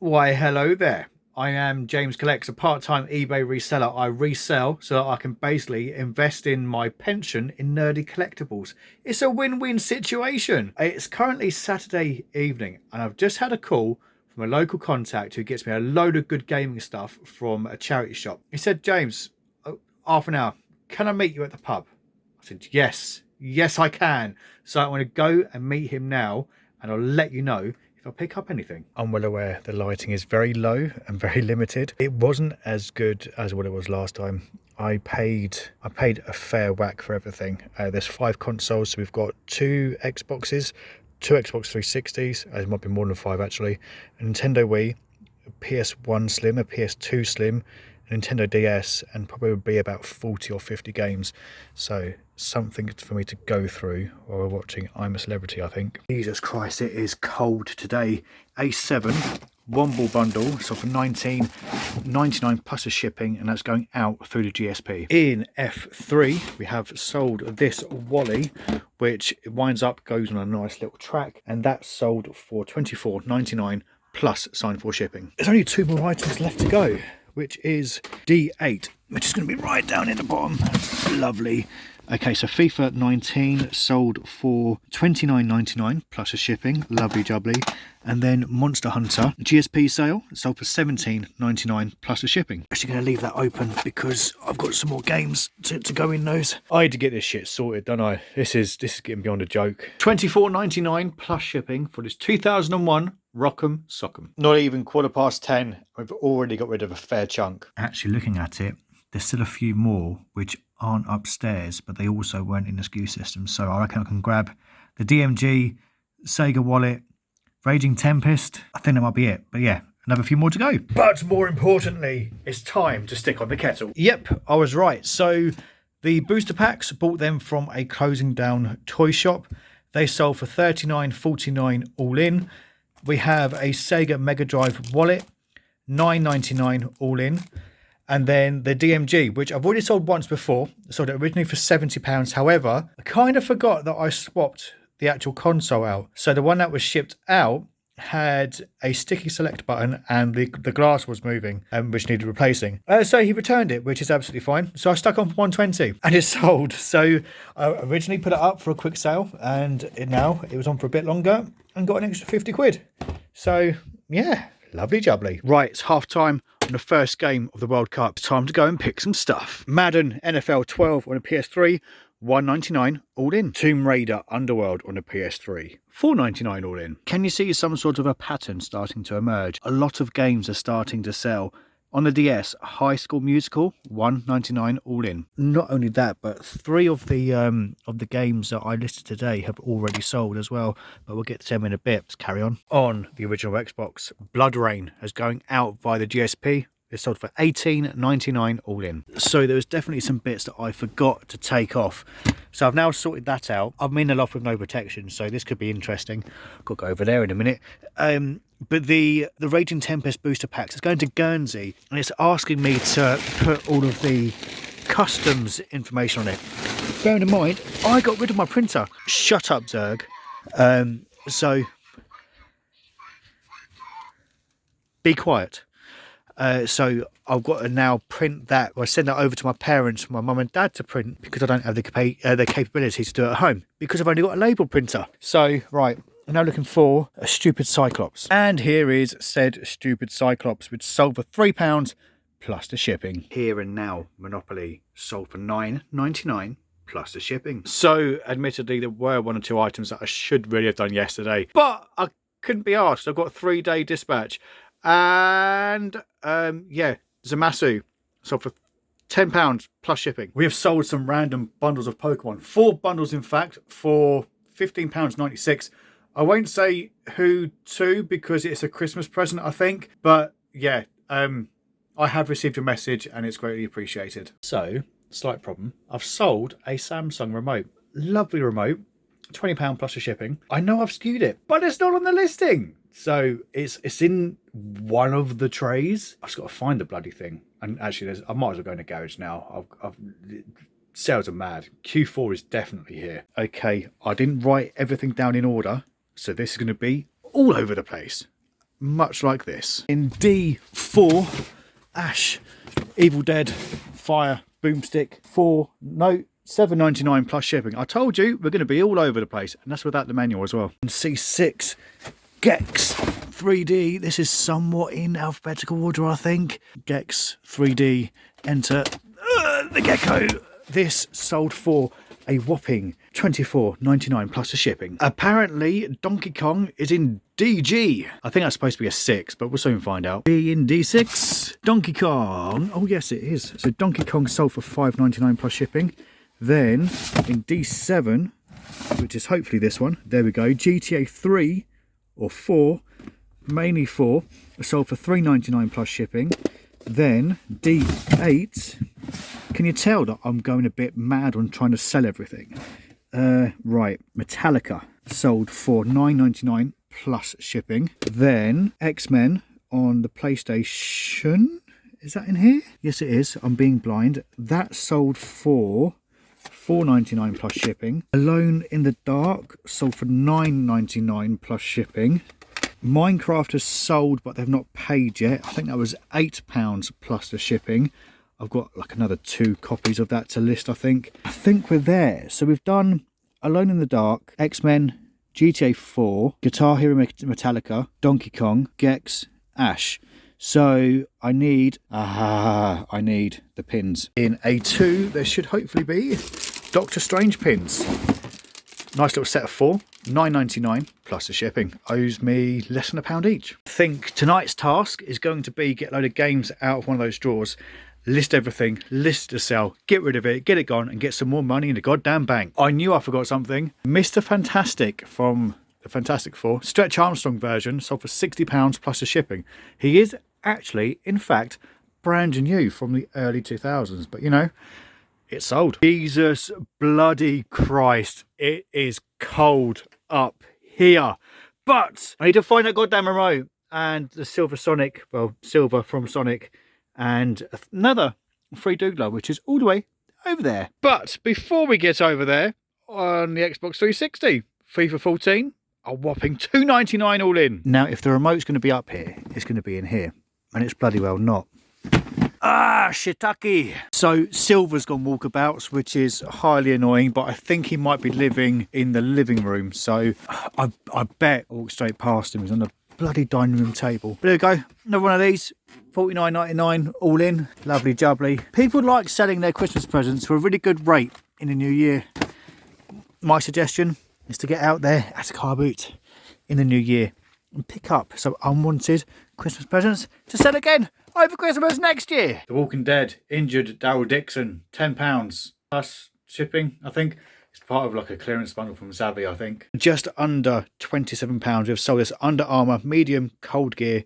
Why, hello there. I am James Collects, a part-time eBay reseller. I resell so that I can basically invest in my pension in nerdy collectibles. It's a win-win situation. It's currently Saturday evening and I've just had a call from a local contact who gets me a load of good gaming stuff from a charity shop. He said, James, half an hour, can I meet you at the pub? I said, yes I can. So I'm going to go and meet him now and I'll let you know if I pick up anything. I'm well aware the lighting is very low and very limited. It wasn't as good as what it was last time. I paid a fair whack for everything. There's 5 consoles, so we've got 2 Xboxes, 2 Xbox 360s, there might be more than 5 actually, a Nintendo Wii, a PS1 Slim, a PS2 Slim, a Nintendo DS, and probably would be about 40 or 50 games. So something for me to go through while we're watching I'm a Celebrity, I think. Jesus Christ, it is cold today. A7 one ball bundle, so for $19.99 plus the shipping, and that's going out through the GSP. In F3 we have sold this Wally, which it winds up, goes on a nice little track, and that's sold for $24.99 plus signed for shipping. There's only 2 more items left to go, which is D8, which is going to be right down in the bottom. Lovely. Okay, so FIFA 19 sold for $29.99 plus a shipping. Lovely jubbly. And then Monster Hunter GSP sale sold for $17.99 plus a shipping. Actually going to leave that open because I've got some more games to go in those. I had to get this shit sorted, don't I? This is getting beyond a joke. $24.99 plus shipping for this 2001 Rock'em Sock'em. Not even 10:15. We've already got rid of a fair chunk. Actually looking at it, there's still a few more which aren't upstairs, but they also weren't in the SKU system. So I reckon I can grab the DMG, Sega Wallet, Raging Tempest. I think that might be it. But yeah, another few more to go. But more importantly, it's time to stick on the kettle. Yep, I was right. So the booster packs, bought them from a closing down toy shop. They sold for $39.49 all in. We have a Sega Mega Drive wallet, $9.99 all in. And then the DMG, which I've already sold once before. I sold it originally for £70. However, I kind of forgot that I swapped the actual console out. So the one that was shipped out had a sticky select button and the glass was moving, which needed replacing. So he returned it, which is absolutely fine. So I stuck on for $120 and it's sold. So I originally put it up for a quick sale and now it was on for a bit longer and got an extra 50 quid. So yeah, lovely jubbly. Right, it's half time on the first game of the World Cup. It's time to go and pick some stuff. Madden NFL 12 on a PS3, $1.99 all in. Tomb Raider Underworld on a PS3, $4.99 all in. Can you see some sort of a pattern starting to emerge? A lot of games are starting to sell. On the DS, High School Musical, $1.99 all in. Not only that, but 3 of the games that I listed today have already sold as well. But we'll get to them in a bit. Let's carry on. On the original Xbox, Blood Rain is going out via the GSP. It's sold for $18.99 all in. So there was definitely some bits that I forgot to take off. So I've now sorted that out. I'm in a loft with no protection, so this could be interesting. Got to go over there in a minute. But the Raging Tempest booster packs is going to Guernsey, and it's asking me to put all of the customs information on it. Bearing in mind, I got rid of my printer. Shut up, Zerg. So be quiet. So I've got to now print that, or send that over to my parents, my mum and dad to print, because I don't have the capability to do it at home, because I've only got a label printer. So, right, I'm now looking for a stupid Cyclops. And here is said stupid Cyclops, which sold for £3 plus the shipping. Here and Now Monopoly sold for $9.99 plus the shipping. So, admittedly, there were 1 or 2 items that I should really have done yesterday, but I couldn't be asked. I've got a 3-day dispatch. And yeah, Zamasu sold for £10 plus shipping. We have sold some random bundles of Pokemon, 4 bundles in fact, for £15.96. I won't say who to because it's a Christmas present, I think, but yeah, I have received a message and it's greatly appreciated. So, slight problem, I've sold a Samsung remote. Lovely remote, £20 plus the shipping. I know I've skewed it, but it's not on the listing. So it's in one of the trays. I've just got to find the bloody thing. And actually, I might as well go in the garage now. Sales are mad. Q4 is definitely here. Okay, I didn't write everything down in order, so this is going to be all over the place. much like this. In D4, Ash, Evil Dead, Fire, Boomstick, $7.99 plus shipping. I told you we're going to be all over the place, and that's without the manual as well. And C6, Gex 3D. This is somewhat in alphabetical order, I think. Gex 3D, enter the gecko. This sold for a whopping $24.99 plus the shipping. Apparently, Donkey Kong is in DG. I think that's supposed to be a 6, but we'll soon find out. Be in D6. Donkey Kong. Oh, yes, it is. So Donkey Kong sold for $5.99 plus shipping. Then in D7, which is hopefully this one. There we go. GTA 3 or 4, mainly 4, sold for $3.99 plus shipping. Then D8. Can you tell that I'm going a bit mad on trying to sell everything? Right, Metallica sold for $9.99 plus shipping. Then X-Men on the PlayStation. Is that in here? Yes, it is. I'm being blind. That sold for $4.99 plus shipping. Alone in the Dark sold for $9.99 plus shipping. Minecraft has sold, but they've not paid yet. I think that was £8 plus the shipping. I've got like another 2 copies of that to list, I think. I think we're there. So we've done Alone in the Dark, X-Men, GTA 4, Guitar Hero Metallica, Donkey Kong, Gex, Ash. So I need the pins. In A2, there should hopefully be Doctor Strange pins. Nice little set of 4, $9.99 plus the shipping. Owes me less than £1 each. I think tonight's task is going to be get a load of games out of one of those drawers, list everything, list to sell, get rid of it, get it gone, and get some more money in the goddamn bank. I knew I forgot something. Mr. Fantastic from the Fantastic Four, Stretch Armstrong version, sold for £60 plus the shipping. He is actually, in fact, brand new from the early 2000s, but you know, it's sold. Jesus bloody Christ, it is cold up here. But I need to find that goddamn remote and the Silver Sonic, well, Silver from Sonic, and another free doodler, which is all the way over there. But before we get over there, on the Xbox 360, FIFA 14, a whopping $2.99 all in. Now, if the remote's going to be up here, it's going to be in here, and it's bloody well not. Ah, shiitake. So Silver's gone walkabouts, which is highly annoying, but I think he might be living in the living room. So I bet I walked straight past him. He's on the bloody dining room table. But there we go. Another one of these. $49.99 all in. Lovely jubbly. People like selling their Christmas presents for a really good rate in the new year. My suggestion is to get out there at a car boot in the new year and pick up some unwanted Christmas presents to sell again over Christmas next year. The Walking Dead injured Daryl Dixon, £10 plus shipping, I think. It's part of like a clearance bundle from Savvy, I think. Just under £27 we've sold this Under Armour medium cold gear.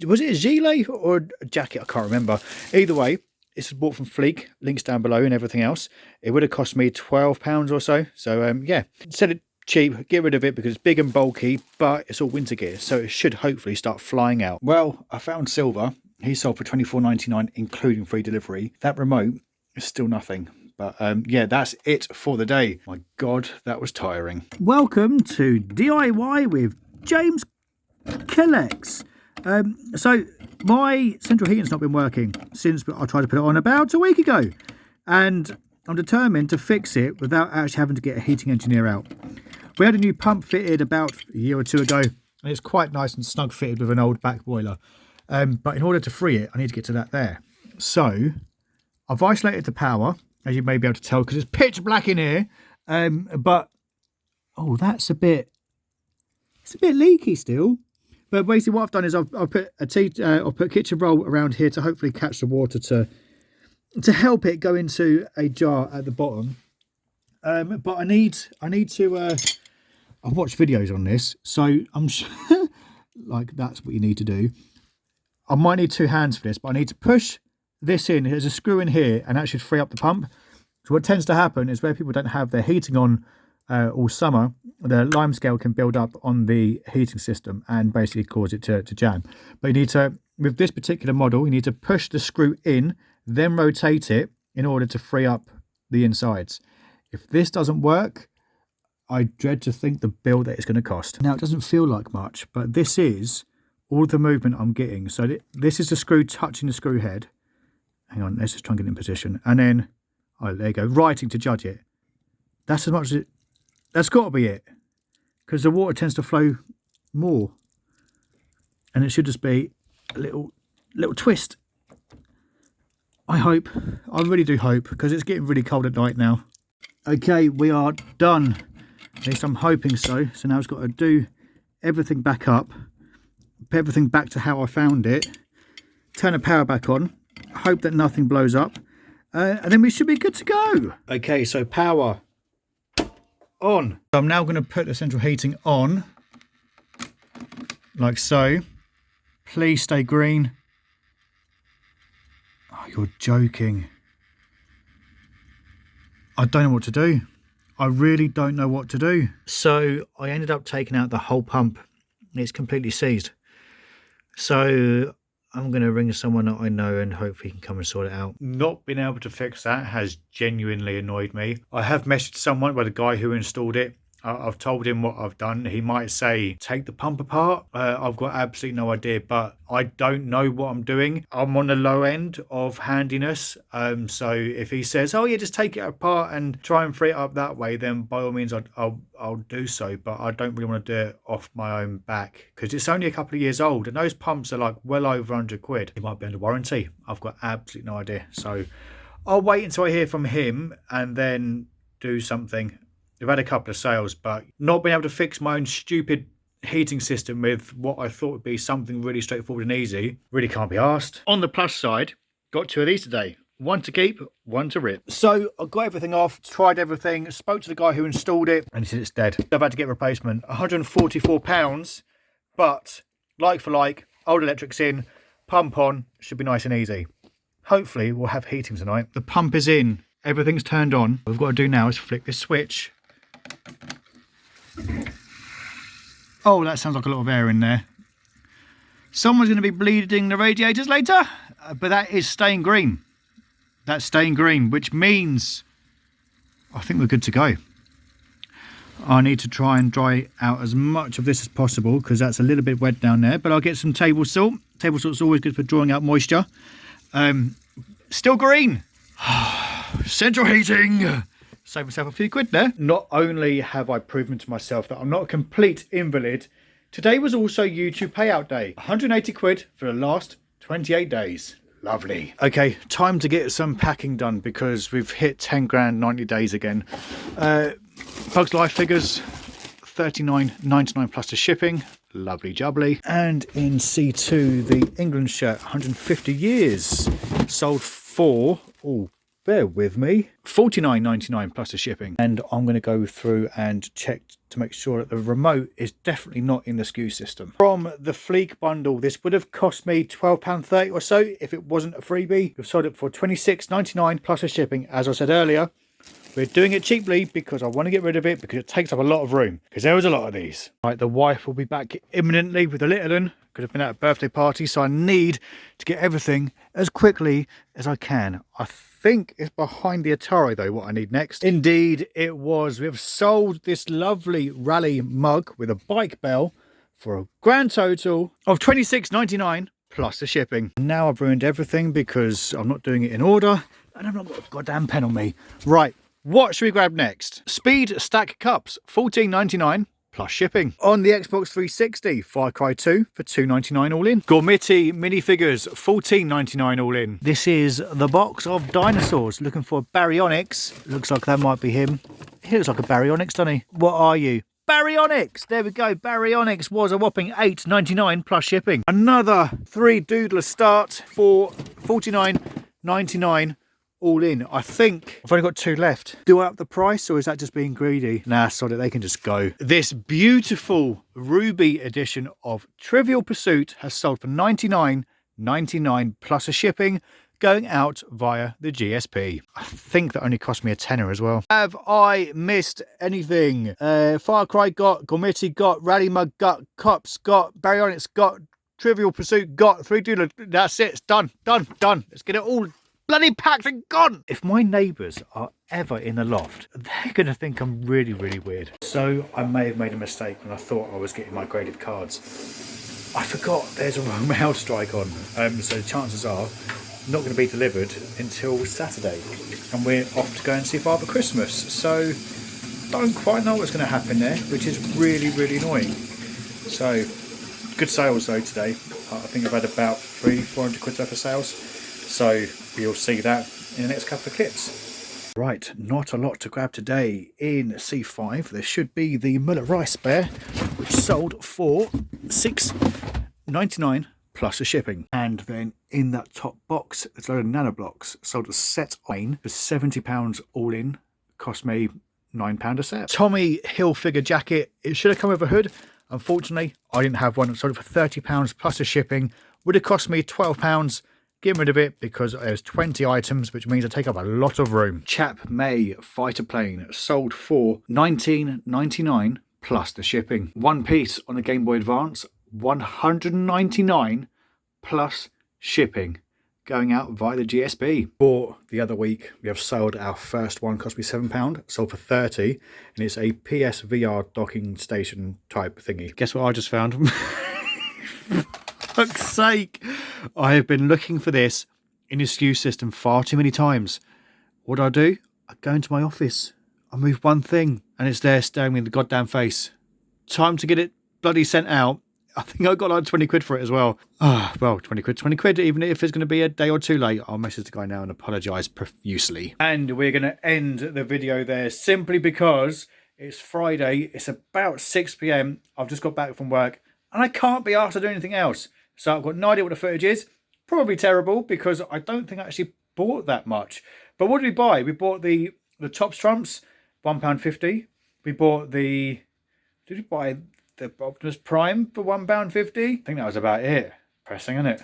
Was it a gilet or a jacket? I can't remember. Either way, this was bought from Fleek, links down below and everything else. It would have cost me £12 or so. So yeah, sell it cheap, get rid of it because it's big and bulky, but it's all winter gear, so it should hopefully start flying out. Well, I found Silver. He sold for $24.99 including free delivery. That remote is still nothing. But yeah, that's it for the day. My God, that was tiring. Welcome to DIY with James Collects. So my central heating's not been working since I tried to put it on about a week ago, and I'm determined to fix it without actually having to get a heating engineer out. We had a new pump fitted about a year or 2 ago, and it's quite nice and snug fitted with an old back boiler. But in order to free it, I need to get to that there. So I've isolated the power, as you may be able to tell, because it's pitch black in here. But oh, it's a bit leaky still. But basically, what I've done is I've put a kitchen roll around here to hopefully catch the water to help it go into a jar at the bottom. But I need to. I've watched videos on this, so I'm sure like that's what you need to do. I might need 2 hands for this, but I need to push this in. There's a screw in here, and that should free up the pump. So what tends to happen is where people don't have their heating on all summer, the lime scale can build up on the heating system and basically cause it to jam. But you need to, with this particular model, you need to push the screw in, then rotate it in order to free up the insides. If this doesn't work, I dread to think the bill that it's going to cost. Now, it doesn't feel like much, but this is all the movement I'm getting. So this is the screw touching the screw head. Hang on, let's just try and get it in position. And then, oh, there you go, writing to judge it. That's as much as it, that's got to be it. Because the water tends to flow more. And it should just be a little twist. I hope, I really do hope, because it's getting really cold at night now. Okay, we are done. At least I'm hoping so. So now I've got to do everything back up, put everything back to how I found it, turn the power back on, hope that nothing blows up, and then we should be good to go. Okay, so power on. So I'm now going to put the central heating on, like so. Please stay green. Oh, you're joking. I don't know what to do. I really don't know what to do. So I ended up taking out the whole pump. It's completely seized. So I'm going to ring someone that I know and hopefully he can come and sort it out. Not being able to fix that has genuinely annoyed me. I have messaged someone, by the guy who installed it. I've told him what I've done. He might say, take the pump apart. I've got absolutely no idea, but I don't know what I'm doing. I'm on the low end of handiness. So if he says, oh yeah, just take it apart and try and free it up that way, then by all means, I'll do so. But I don't really want to do it off my own back because it's only a couple of years old and those pumps are like well over 100 quid. It might be under warranty. I've got absolutely no idea. So I'll wait until I hear from him and then do something. We've had a couple of sales, but not being able to fix my own stupid heating system with what I thought would be something really straightforward and easy really can't be asked. On the plus side, got 2 of these today. One to keep, one to rip. So I got everything off, tried everything, spoke to the guy who installed it, and he said it's dead. I've had to get a replacement. £144, but like for like, old electrics in, pump on, should be nice and easy. Hopefully we'll have heating tonight. The pump is in, everything's turned on. What we've got to do now is flick this switch. Oh, that sounds like a lot of air in there. Someone's going to be bleeding the radiators later, but that is staying green. That's staying green, which means I think we're good to go. I need to try and dry out as much of this as possible because that's a little bit wet down there, but I'll get some table salt. Table salt's always good for drawing out moisture. Still green. Central heating. Save myself a few quid there. Not only have I proven to myself that I'm not a complete invalid, today was also YouTube payout day. 180 quid for the last 28 days. Lovely. Okay, time to get some packing done because we've hit 10 grand 90 days again. Bugs Life figures, $39.99 plus the shipping. Lovely jubbly. And in C2, the England shirt, 150 years. Sold for, oh, bear with me, $49.99 plus the shipping. And I'm going to go through and check to make sure that the remote is definitely not in the SKU system. From the flea bundle, this would have cost me £12.30 or so if it wasn't a freebie. We've sold it for $26.99 plus the shipping. As I said earlier, we're doing it cheaply because I want to get rid of it because it takes up a lot of room because there was a lot of these. Right, the wife will be back imminently with the little one. Could have been at a birthday party, so I need to get everything as quickly as I can. I think it's behind the Atari though, what I need next. Indeed it was. We've sold this lovely rally mug with a bike bell for a grand total of $26.99 plus the shipping. Now I've ruined everything because I'm not doing it in order and I've not got a goddamn pen on me. Right, what should we grab next? Speed Stack Cups, $14.99 plus shipping. On the Xbox 360, Far Cry 2 for $2.99 all in. Gormiti minifigures, $14.99 all in. This is the box of dinosaurs. Looking for Baryonyx. Looks like that might be him. He looks like a Baryonyx, doesn't he? What are you? Baryonyx! There we go. Baryonyx was a whopping $8.99 plus shipping. Another 3 Doodler start for $49.99 all in. I think I've only got 2 left. Do I up the price or is that just being greedy? Nah, sod it, they can just go. This beautiful ruby edition of Trivial Pursuit has sold for $99.99 plus a shipping, going out via the GSP. I think that only cost me a tenner as well. Have I missed anything? Far Cry got, Gormiti got, Rally Mug got, Cops got, Baryonyx got, Trivial Pursuit got, 3 Doodler. That's it. It's done. Done. Done. Let's get it all bloody packed and gone. If my neighbours are ever in the loft, they're going to think I'm really, really weird. So I may have made a mistake when I thought I was getting my graded cards. I forgot there's a Royal Mail strike on, so chances are not going to be delivered until Saturday, and we're off to go and see Father Christmas. So don't quite know what's going to happen there, which is really, really annoying. So good sales though today. I think I've had about 300-400 quid worth of sales. So we'll see that in the next couple of clips. Right, not a lot to grab today in C5. There should be the Muller rice bear, which sold for $6.99 plus the shipping. And then in that top box, there's a load of nano blocks. Sold a set on for £70 all in. Cost me £9 a set. Tommy Hilfiger jacket. It should have come with a hood. Unfortunately, I didn't have one. It sold for £30 plus the shipping. Would have cost me £12. Getting rid of it because there's 20 items, which means I take up a lot of room. Chap May fighter plane sold for $19.99 plus the shipping. One piece on the Game Boy Advance, $199 plus shipping, going out via the GSP. For the other week, we have sold our first one, cost me £7, sold for 30, and it's a PSVR docking station type thingy. Guess what I just found? For fuck's sake, I have been looking for this in the SKU system far too many times. What do? I go into my office, I move one thing, and it's there staring me in the goddamn face. Time to get it bloody sent out. I think I got like 20 quid for it as well. Well, 20 quid, even if it's going to be a day or two late. I'll message the guy now and apologise profusely. And we're going to end the video there simply because it's Friday. It's about 6 p.m. I've just got back from work and I can't be asked to do anything else. So I've got no idea what the footage is. Probably terrible because I don't think I actually bought that much. But what did we buy? We bought the top trumps, £1.50. We bought the... Did we buy the Optimus Prime for £1.50? I think that was about it. Pressing, isn't it?